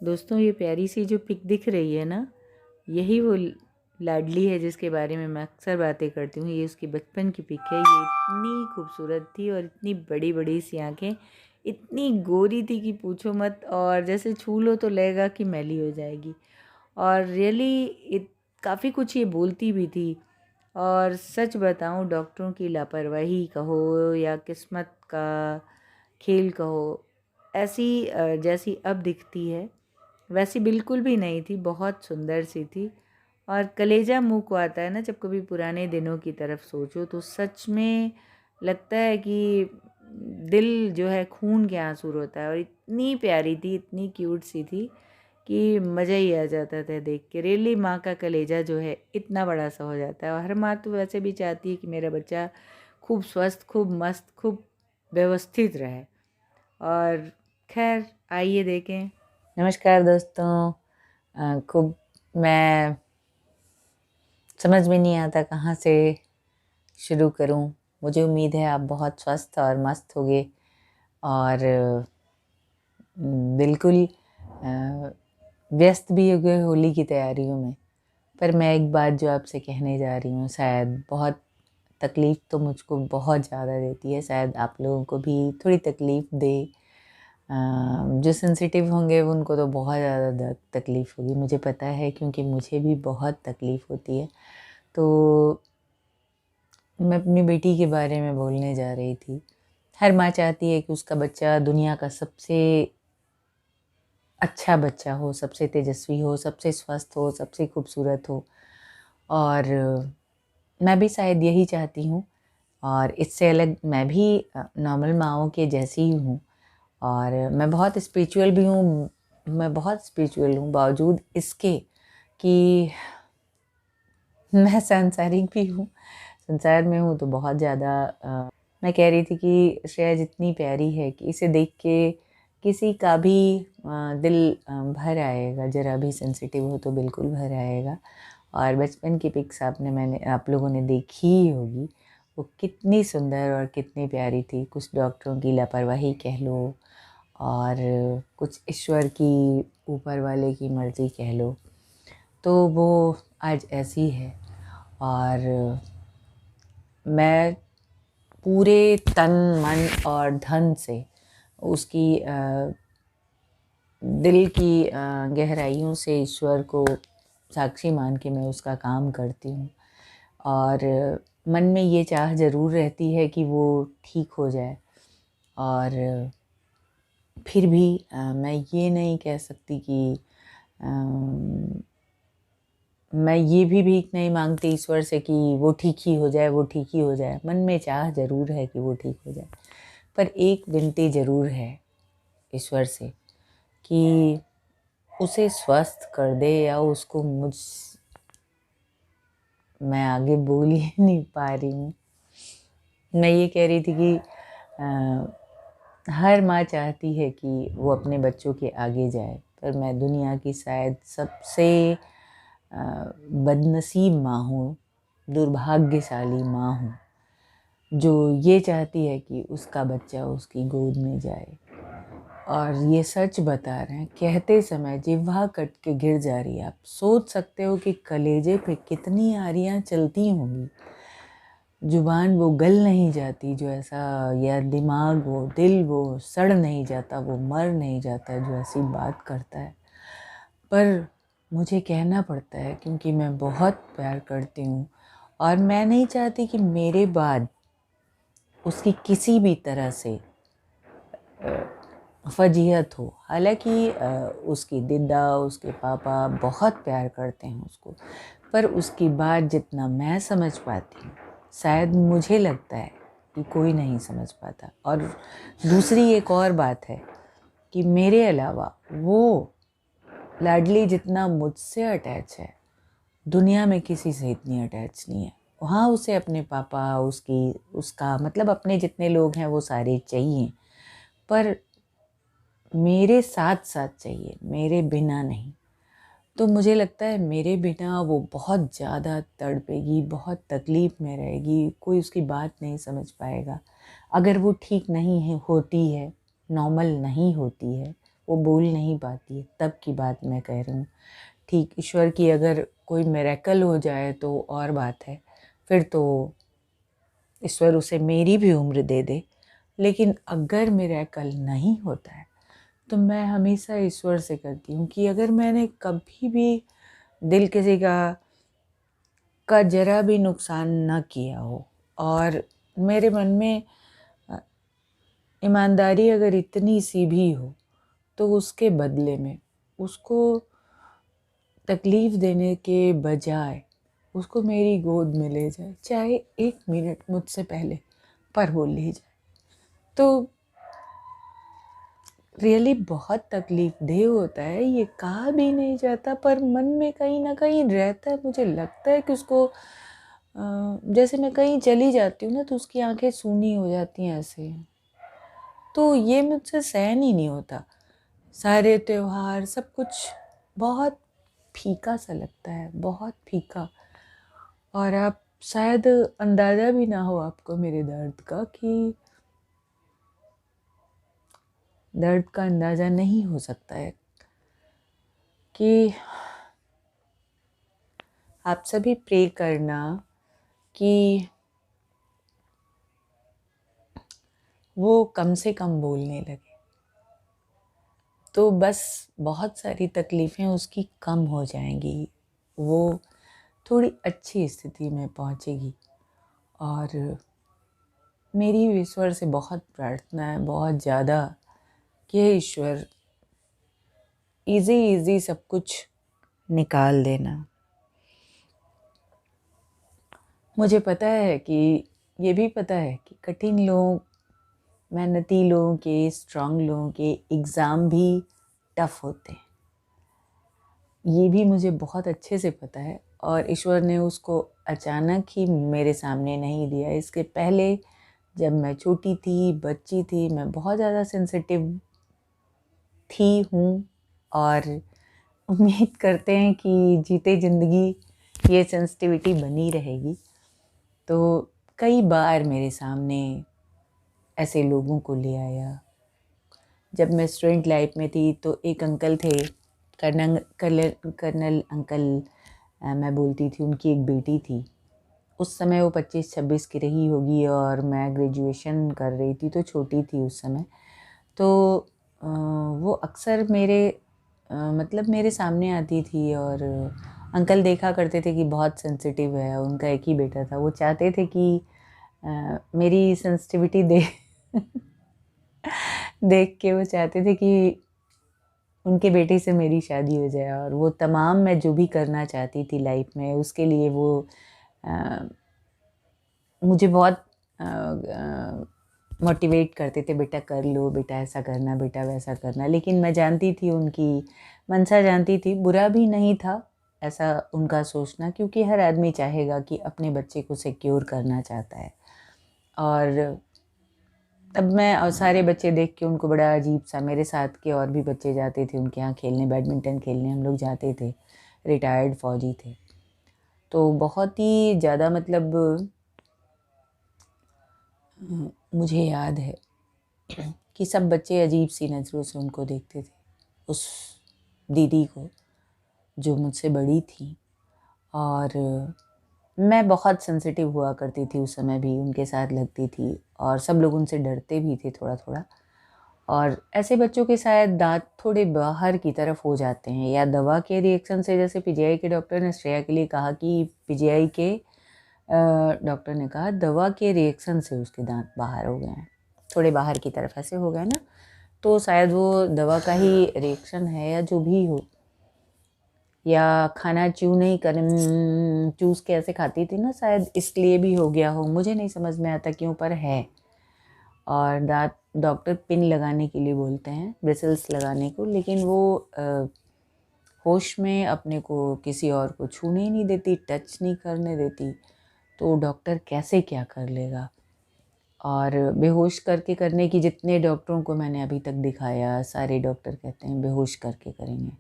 दोस्तों, ये प्यारी सी जो पिक दिख रही है ना, यही वो लाडली है जिसके बारे में मैं अक्सर बातें करती हूँ। ये उसकी बचपन की पिक है। ये इतनी खूबसूरत थी और इतनी बड़ी बड़ी सी आँखें, इतनी गोरी थी कि पूछो मत। और जैसे छू लो तो लगेगा कि मैली हो जाएगी। और रियली काफ़ी कुछ ये बोलती भी थी। और सच बताऊँ, डॉक्टरों की लापरवाही कहो या किस्मत का खेल कहो, ऐसी जैसी अब दिखती है वैसी बिल्कुल भी नहीं थी। बहुत सुंदर सी थी। और कलेजा मुँह को आता है ना जब कभी पुराने दिनों की तरफ सोचो, तो सच में लगता है कि दिल जो है खून के आंसू रोता है। और इतनी प्यारी थी, इतनी क्यूट सी थी कि मज़ा ही आ जाता था देख के। रियली माँ का कलेजा जो है इतना बड़ा सा हो जाता है। और हर माँ तो वैसे भी चाहती है कि मेरा बच्चा खूब स्वस्थ, खूब मस्त, खूब व्यवस्थित रहे। और खैर, आइए देखें। नमस्कार दोस्तों। खूब मैं समझ में नहीं आता कहाँ से शुरू करूं। मुझे उम्मीद है आप बहुत स्वस्थ और मस्त होगे और बिल्कुल व्यस्त भी हो गए होली की तैयारियों में। पर मैं एक बात जो आपसे कहने जा रही हूँ, शायद बहुत तकलीफ़ तो मुझको बहुत ज़्यादा देती है, शायद आप लोगों को भी थोड़ी तकलीफ़ दे। जो सेंसिटिव होंगे उनको तो बहुत ज़्यादा तकलीफ़ होगी, मुझे पता है, क्योंकि मुझे भी बहुत तकलीफ़ होती है। तो मैं अपनी बेटी के बारे में बोलने जा रही थी। हर माँ चाहती है कि उसका बच्चा दुनिया का सबसे अच्छा बच्चा हो, सबसे तेजस्वी हो, सबसे स्वस्थ हो, सबसे खूबसूरत हो। और मैं भी शायद यही चाहती हूँ। और इससे अलग मैं भी नॉर्मल माँओं के जैसी ही हूँ। और मैं बहुत स्पिरिचुअल भी हूँ। मैं बहुत स्पिरिचुअल हूँ बावजूद इसके कि मैं सांसारिक भी हूँ। संसार में हूँ तो बहुत ज़्यादा मैं कह रही थी कि श्रेया जितनी प्यारी है कि इसे देख के किसी का भी दिल भर आएगा। ज़रा भी सेंसिटिव हो तो बिल्कुल भर आएगा। और बचपन की पिक्स आप लोगों ने देखी ही होगी। वो कितनी सुंदर और कितनी प्यारी थी। कुछ डॉक्टरों की लापरवाही कह लो और कुछ ईश्वर की, ऊपर वाले की मर्ज़ी कह लो, तो वो आज ऐसी है। और मैं पूरे तन मन और धन से उसकी दिल की गहराइयों से ईश्वर को साक्षी मान के मैं उसका काम करती हूँ। और मन में ये चाह ज़रूर रहती है कि वो ठीक हो जाए। और फिर भी मैं ये नहीं कह सकती कि मैं ये भी भीख नहीं मांगती ईश्वर से कि वो ठीक ही हो जाए, वो ठीक ही हो जाए। मन में चाह ज़रूर है कि वो ठीक हो जाए। पर एक विनती ज़रूर है ईश्वर से कि उसे स्वस्थ कर दे, या उसको मैं आगे बोल ही नहीं पा रही हूँ। मैं ये कह रही थी कि हर माँ चाहती है कि वो अपने बच्चों के आगे जाए, पर मैं दुनिया की शायद सबसे बदनसीब माँ हूँ, दुर्भाग्यशाली माँ हूँ, जो ये चाहती है कि उसका बच्चा उसकी गोद में जाए। और ये सच बता रहे हैं, कहते समय जिह्वा कट के गिर जा रही है। आप सोच सकते हो कि कलेजे पे कितनी आरियाँ चलती होंगी। जुबान वो गल नहीं जाती जो ऐसा, या दिमाग वो, दिल वो सड़ नहीं जाता, वो मर नहीं जाता जो ऐसी बात करता है। पर मुझे कहना पड़ता है क्योंकि मैं बहुत प्यार करती हूँ। और मैं नहीं चाहती कि मेरे बाद उसकी किसी भी तरह से फजीहत हो। हालांकि उसकी दिदा, उसके पापा बहुत प्यार करते हैं उसको, पर उसकी बात जितना मैं समझ पाती हूँ, शायद मुझे लगता है कि कोई नहीं समझ पाता। और दूसरी एक और बात है कि मेरे अलावा वो लाडली जितना मुझसे अटैच है, दुनिया में किसी से इतनी अटैच नहीं है। वहाँ उसे अपने पापा, उसका मतलब अपने जितने लोग हैं वो सारे चाहिए, पर मेरे साथ साथ चाहिए, मेरे बिना नहीं। तो मुझे लगता है मेरे बिना वो बहुत ज़्यादा तड़पेगी, बहुत तकलीफ़ में रहेगी, कोई उसकी बात नहीं समझ पाएगा। अगर वो ठीक नहीं है, होती है, नॉर्मल नहीं होती है, वो बोल नहीं पाती है, तब की बात मैं कह रही हूँ। ठीक, ईश्वर की अगर कोई मिरेकल हो जाए तो और बात है, फिर तो ईश्वर उसे मेरी भी उम्र दे दे। लेकिन अगर मिरेकल नहीं होता है तो मैं हमेशा ईश्वर से करती हूँ कि अगर मैंने कभी भी दिल किसी का जरा भी नुकसान न किया हो और मेरे मन में ईमानदारी अगर इतनी सी भी हो, तो उसके बदले में उसको तकलीफ़ देने के बजाय उसको मेरी गोद में ले जाए, चाहे 1 मिनट मुझसे पहले, पर वो ले जाए। तो रियली बहुत तकलीफ़देह होता है, ये कहा भी नहीं जाता, पर मन में कहीं न कहीं रहता है। मुझे लगता है कि उसको जैसे मैं कहीं चली जाती हूँ ना तो उसकी आँखें सूनी हो जाती हैं ऐसे। तो ये मुझसे सहन ही नहीं होता। सारे त्योहार सब कुछ बहुत फीका सा लगता है, बहुत फीका। और आप शायद अंदाज़ा भी ना हो आपको मेरे दर्द का, कि दर्द का अंदाज़ा नहीं हो सकता है कि आप सभी प्रे करना कि वो कम से कम बोलने लगे, तो बस बहुत सारी तकलीफ़ें उसकी कम हो जाएंगी, वो थोड़ी अच्छी स्थिति में पहुंचेगी। और मेरी ईश्वर से बहुत प्रार्थना है, बहुत ज़्यादा, कि हे ईश्वर इजी सब कुछ निकाल देना। मुझे पता है कि ये भी पता है कि कठिन लोग, मेहनती लोगों के, स्ट्रांग लोगों के एग्ज़ाम भी टफ़ होते हैं, ये भी मुझे बहुत अच्छे से पता है। और ईश्वर ने उसको अचानक ही मेरे सामने नहीं दिया। इसके पहले जब मैं छोटी थी, बच्ची थी, मैं बहुत ज़्यादा सेंसिटिव हूँ और उम्मीद करते हैं कि जीते ज़िंदगी ये सेंसिटिविटी बनी रहेगी। तो कई बार मेरे सामने ऐसे लोगों को ले आया। जब मैं स्टूडेंट लाइफ में थी तो एक अंकल थे, कर्नल अंकल, मैं बोलती थी, उनकी एक बेटी थी। उस समय वो 25-26 की रही होगी और मैं ग्रेजुएशन कर रही थी, तो छोटी थी उस समय। तो वो अक्सर मतलब मेरे सामने आती थी और अंकल देखा करते थे कि बहुत सेंसिटिव है, उनका एक ही बेटा था। वो चाहते थे कि मेरी सेंसिटिविटी देख के वो चाहते थे कि उनके बेटे से मेरी शादी हो जाए, और वो तमाम मैं जो भी करना चाहती थी लाइफ में उसके लिए वो मुझे बहुत मोटिवेट करते थे, बेटा कर लो, बेटा ऐसा करना, बेटा वैसा करना। लेकिन मैं जानती थी उनकी मनसा, जानती थी, बुरा भी नहीं था ऐसा उनका सोचना, क्योंकि हर आदमी चाहेगा कि अपने बच्चे को सिक्योर करना चाहता है। और तब मैं और सारे बच्चे देख के उनको बड़ा अजीब सा, मेरे साथ के और भी बच्चे जाते थे उनके यहाँ खेलने, बैडमिंटन खेलने हम लोग जाते थे, रिटायर्ड फौजी थे। तो बहुत ही ज़्यादा मतलब मुझे याद है कि सब बच्चे अजीब सी नज़रों से उनको देखते थे, उस दीदी को जो मुझसे बड़ी थी। और मैं बहुत सेंसिटिव हुआ करती थी उस समय भी, उनके साथ लगती थी और सब लोग उनसे डरते भी थे थोड़ा थोड़ा। और ऐसे बच्चों के शायद दांत थोड़े बाहर की तरफ हो जाते हैं, या दवा के रिएक्शन से, जैसे पीजीआई के डॉक्टर ने श्रेया के लिए कहा कि पीजीआई के डॉक्टर ने कहा दवा के रिएक्शन से उसके दांत बाहर हो गए हैं, थोड़े बाहर की तरफ ऐसे हो गए ना, तो शायद वो दवा का ही रिएक्शन है या जो भी हो, या खाना चूस के ऐसे खाती थी ना, शायद इसलिए भी हो गया हो, मुझे नहीं समझ में आता क्यों, पर है। और दांत डॉक्टर पिन लगाने के लिए बोलते हैं, ब्रिसल्स लगाने को, लेकिन वो होश में अपने को किसी और को छूने ही नहीं देती, टच नहीं करने देती, तो डॉक्टर कैसे क्या कर लेगा। और बेहोश करके करने की, जितने डॉक्टरों को मैंने अभी तक दिखाया, सारे डॉक्टर कहते हैं बेहोश करके करेंगे,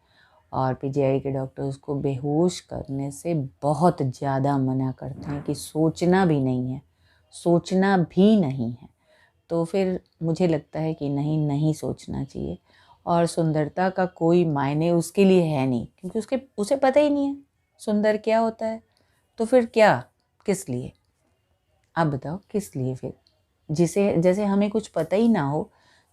और पीजीआई के डॉक्टर उसको बेहोश करने से बहुत ज़्यादा मना करते हैं कि सोचना भी नहीं है, सोचना भी नहीं है। तो फिर मुझे लगता है कि नहीं सोचना चाहिए। और सुंदरता का कोई मायने उसके लिए है नहीं, क्योंकि उसे पता ही नहीं है सुंदर क्या होता है। तो फिर क्या, किस लिए? आप बताओ किस लिए फिर? जैसे हमें कुछ पता ही ना हो,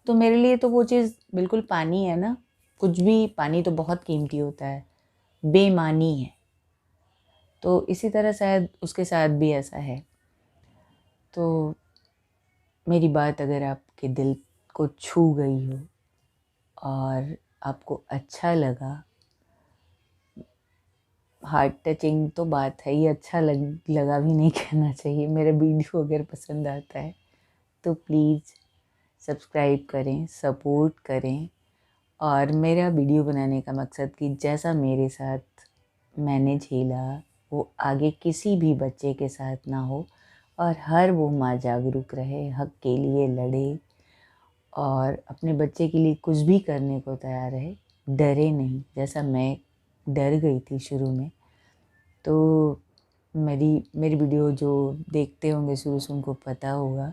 तो मेरे लिए तो वो चीज़ बिल्कुल पानी है ना। कुछ भी, पानी तो बहुत कीमती होता है, बेमानी है। तो इसी तरह शायद उसके साथ भी ऐसा है। तो मेरी बात अगर आपके दिल को छू गई हो और आपको अच्छा लगा, हार्ट टचिंग तो बात है ही, अच्छा लगा भी नहीं कहना चाहिए। मेरा वीडियो अगर पसंद आता है तो प्लीज़ सब्सक्राइब करें, सपोर्ट करें। और मेरा वीडियो बनाने का मकसद कि जैसा मेरे साथ मैंने झेला वो आगे किसी भी बच्चे के साथ ना हो, और हर वो माँ जागरूक रहे, हक के लिए लड़े और अपने बच्चे के लिए कुछ भी करने को तैयार रहे, डरे नहीं। जैसा मैं डर गई थी शुरू में। तो मेरी वीडियो जो देखते होंगे शुरू से, उनको पता होगा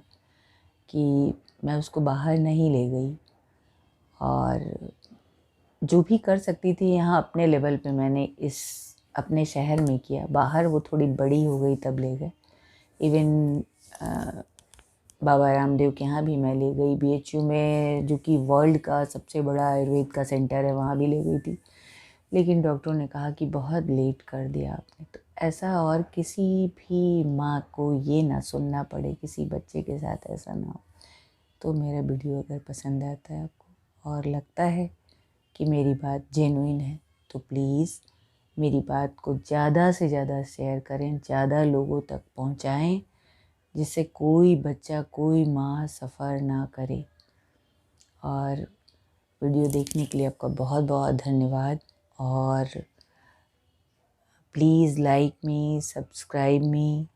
कि मैं उसको बाहर नहीं ले गई, और जो भी कर सकती थी यहाँ अपने लेवल पे मैंने इस अपने शहर में किया। बाहर वो थोड़ी बड़ी हो गई तब ले गए। इवन बाबा रामदेव के यहाँ भी मैं ले गई, BHU में जो कि वर्ल्ड का सबसे बड़ा आयुर्वेद का सेंटर है, वहाँ भी ले गई थी। लेकिन डॉक्टरों ने कहा कि बहुत लेट कर दिया आपने। तो ऐसा और किसी भी माँ को ये ना सुनना पड़े, किसी बच्चे के साथ ऐसा ना हो। तो मेरा वीडियो अगर पसंद आता है आपको और लगता है कि मेरी बात जेन्युइन है, तो प्लीज़ मेरी बात को ज़्यादा से ज़्यादा शेयर करें, ज़्यादा लोगों तक पहुँचाएँ, जिससे कोई बच्चा, कोई माँ सफ़र ना करे। और वीडियो देखने के लिए आपका बहुत बहुत धन्यवाद। और प्लीज़ लाइक मी, सब्सक्राइब मी,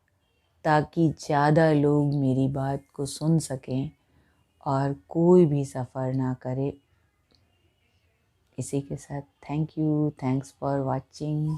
ताकि ज़्यादा लोग मेरी बात को सुन सकें और कोई भी सफ़र ना करे। इसी के साथ thank you, thanks for watching.